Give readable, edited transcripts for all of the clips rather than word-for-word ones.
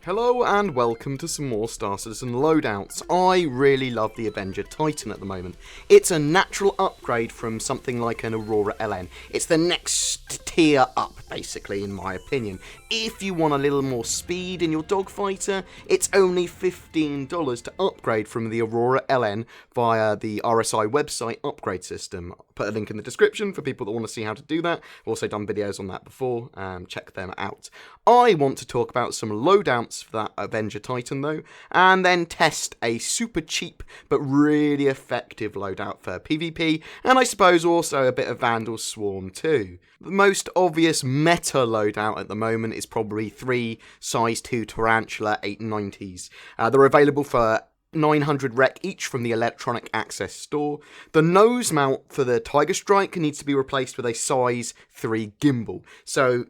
Hello and welcome to some more Star Citizen Loadouts. I really love the Avenger Titan at the moment. It's a natural upgrade from something like an Aurora LN. It's the next tier up, basically, in my opinion. If you want a little more speed in your dogfighter, it's only $15 to upgrade from the Aurora LN via the RSI website upgrade system. I'll put a link in the description for people that want to see how to do that. I've also done videos on that before, check them out. I want to talk about some loadouts for that Avenger Titan though, and then test a super cheap but really effective loadout for PvP, and I suppose also a bit of Vanduul Swarm too. The most obvious meta loadout at the moment is probably 3 size 2 Tarantula 890s. They're available for 900 rec each from the Electronic Access store. The nose mount for the Tiger Strike needs to be replaced with a size 3 gimbal. So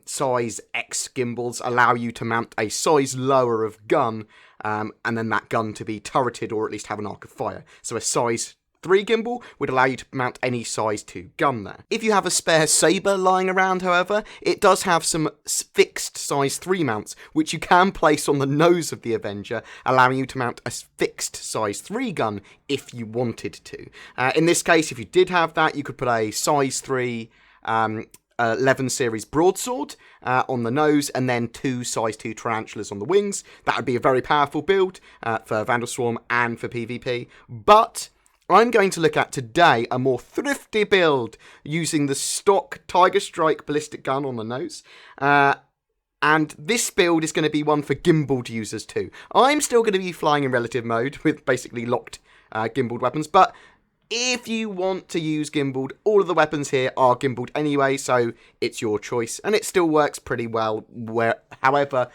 size X gimbals allow you to mount a size lower of gun, and then that gun to be turreted or at least have an arc of fire. So a size 3 gimbal would allow you to mount any size 2 gun there. If you have a spare saber lying around, however, it does have some fixed size 3 mounts, which you can place on the nose of the Avenger, allowing you to mount a fixed size 3 gun if you wanted to. In this case, if you did have that, you could put a size 3 11 series broadsword on the nose, and then 2 size 2 tarantulas on the wings. That would be a very powerful build for Vanduul Swarm and for PvP, but I'm going to look at today a more thrifty build using the stock Tiger Strike ballistic gun on the nose. And this build is going to be one for gimbaled users too. I'm still going to be flying in relative mode with basically locked gimbaled weapons, but if you want to use gimbaled, all of the weapons here are gimbaled anyway, so it's your choice, and it still works pretty well wherever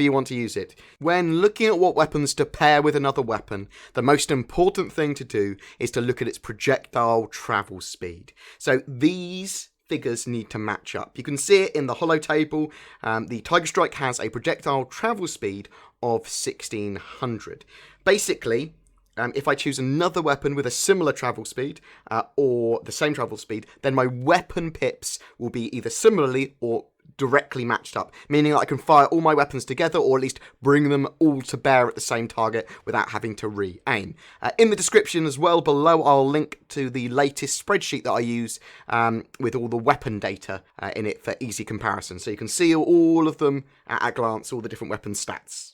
you want to use it. When looking at what weapons to pair with another weapon, the most important thing to do is to look at its projectile travel speed. So these figures need to match up. You can see it in the holo table. The Tiger Strike has a projectile travel speed of 1600. Basically, if I choose another weapon with a similar travel speed, or the same travel speed, then my weapon pips will be either similarly or directly matched up, meaning that I can fire all my weapons together, or at least bring them all to bear at the same target without having to re-aim. In the description as well below, I'll link to the latest spreadsheet that I use with all the weapon data in it for easy comparison, so you can see all of them at a glance, all the different weapon stats.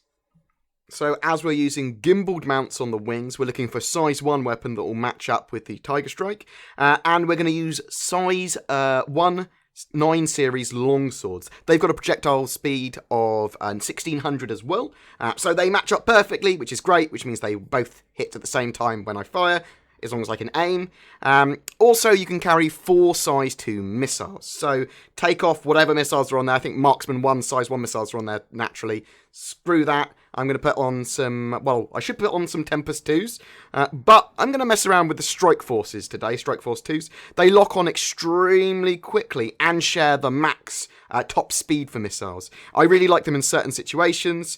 So as we're using gimbaled mounts on the wings, we're looking for size 1 weapon that will match up with the Tiger Strike, and we're going to use size 1 9 series longswords. They've got a projectile speed of 1600 as well, so they match up perfectly, which is great, which means they both hit at the same time when I fire, as long as I can aim. Also, you can carry 4 size 2 missiles. So take off whatever missiles are on there. I think Marksman 1 size 1 missiles are on there naturally. Screw that. I'm going to put on some, well, I should put on some Tempest 2s, but I'm going to mess around with the Strike Forces today, Strike Force 2s. They lock on extremely quickly and share the max top speed for missiles. I really like them in certain situations.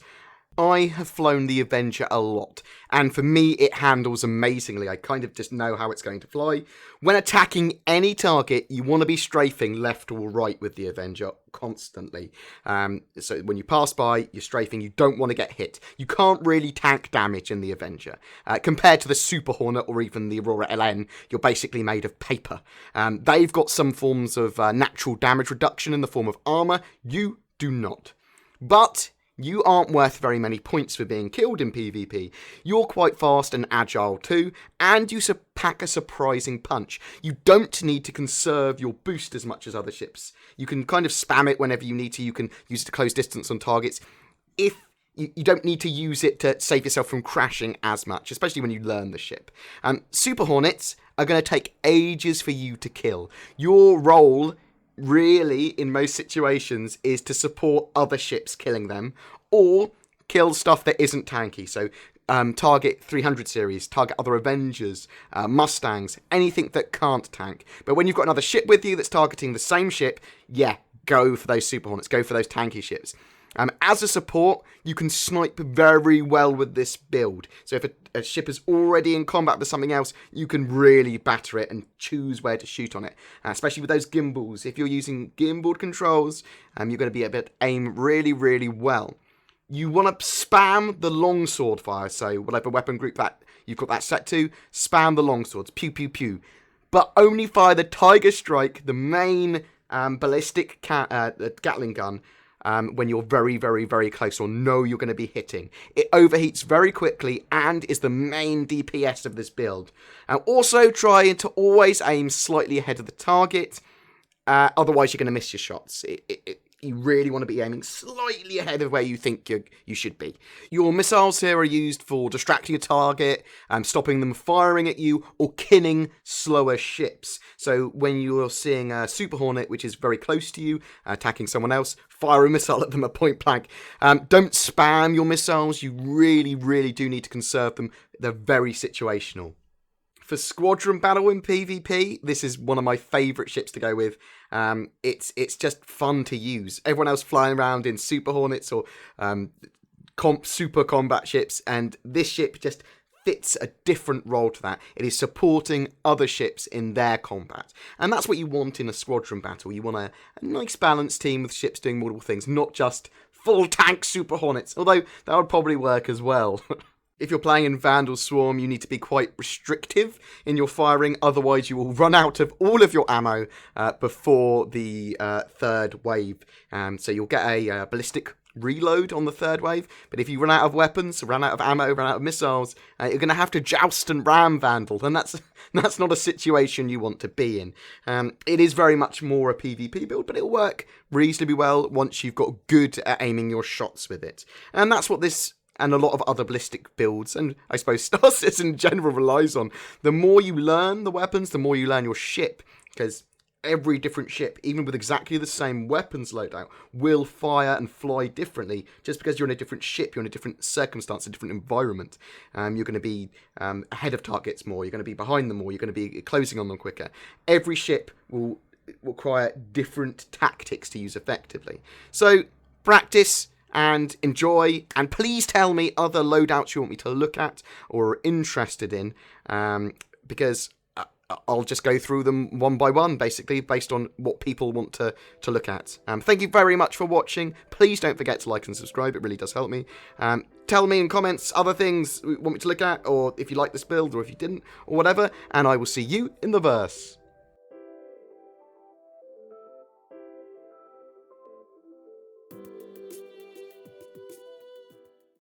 I have flown the Avenger a lot, and for me it handles amazingly. I kind of just know how it's going to fly. When attacking any target, you want to be strafing left or right with the Avenger constantly. So when you pass by, you're strafing, you don't want to get hit. You can't really tank damage in the Avenger. Compared to the Super Hornet or even the Aurora LN, you're basically made of paper. They've got some forms of natural damage reduction in the form of armor. You do not. But you aren't worth very many points for being killed in PvP. You're quite fast and agile too, and you pack a surprising punch. You don't need to conserve your boost as much as other ships. You can kind of spam it whenever you need to. You can use it to close distance on targets. If you don't need to use it to save yourself from crashing as much, especially when you learn the ship. Super Hornets are going to take ages for you to kill. Your role really, in most situations, is to support other ships killing them, or kill stuff that isn't tanky. So target 300 series, target other Avengers, Mustangs, anything that can't tank. But when you've got another ship with you that's targeting the same ship, yeah, go for those Super Hornets, go for those tanky ships. As a support, you can snipe very well with this build. So if a ship is already in combat with something else, you can really batter it and choose where to shoot on it. Especially with those gimbals. If you're using gimbaled controls, you're going to be able to aim really, really well. You want to spam the longsword fire, so whatever weapon group that you've got that set to, spam the longswords, pew pew pew. But only fire the Tiger Strike, the main ballistic Gatling gun, when you're very, very, very close or know you're going to be hitting. It overheats very quickly and is the main DPS of this build. Also try to always aim slightly ahead of the target, otherwise you're going to miss your shots. You really want to be aiming slightly ahead of where you think you should be. Your missiles here are used for distracting a target, stopping them firing at you, or killing slower ships. So when you're seeing a Super Hornet, which is very close to you, attacking someone else, fire a missile at them at point blank. Don't spam your missiles. You really, really do need to conserve them. They're very situational. For squadron battle in PvP, this is one of my favourite ships to go with. It's just fun to use. Everyone else flying around in Super Hornets or super combat ships, and this ship just fits a different role to that. It is supporting other ships in their combat. And that's what you want in a squadron battle. You want a nice balanced team with ships doing multiple things, not just full tank Super Hornets, although that would probably work as well. If you're playing in Vanduul Swarm, you need to be quite restrictive in your firing, otherwise you will run out of all of your ammo before the third wave. So you'll get a ballistic reload on the third wave, but if you run out of weapons, run out of ammo, run out of missiles, you're going to have to joust and ram Vanduul, and that's not a situation you want to be in. It is very much more a PvP build, but it'll work reasonably well once you've got good at aiming your shots with it. And that's what this and a lot of other ballistic builds, and I suppose Star Citizen in general relies on. The more you learn the weapons, the more you learn your ship, because every different ship, even with exactly the same weapons loadout, will fire and fly differently. Just because you're in a different ship, you're in a different circumstance, a different environment. You're going to be ahead of targets more, you're going to be behind them more, you're going to be closing on them quicker. Every ship will require different tactics to use effectively. So, practice and enjoy, and please tell me other loadouts you want me to look at or are interested in, because I'll just go through them one by one, basically, based on what people want to look at. Thank you very much for watching. Please don't forget to like and subscribe, it really does help me. Tell me in comments other things you want me to look at, or if you like this build, or if you didn't, or whatever, and I will see you in the verse.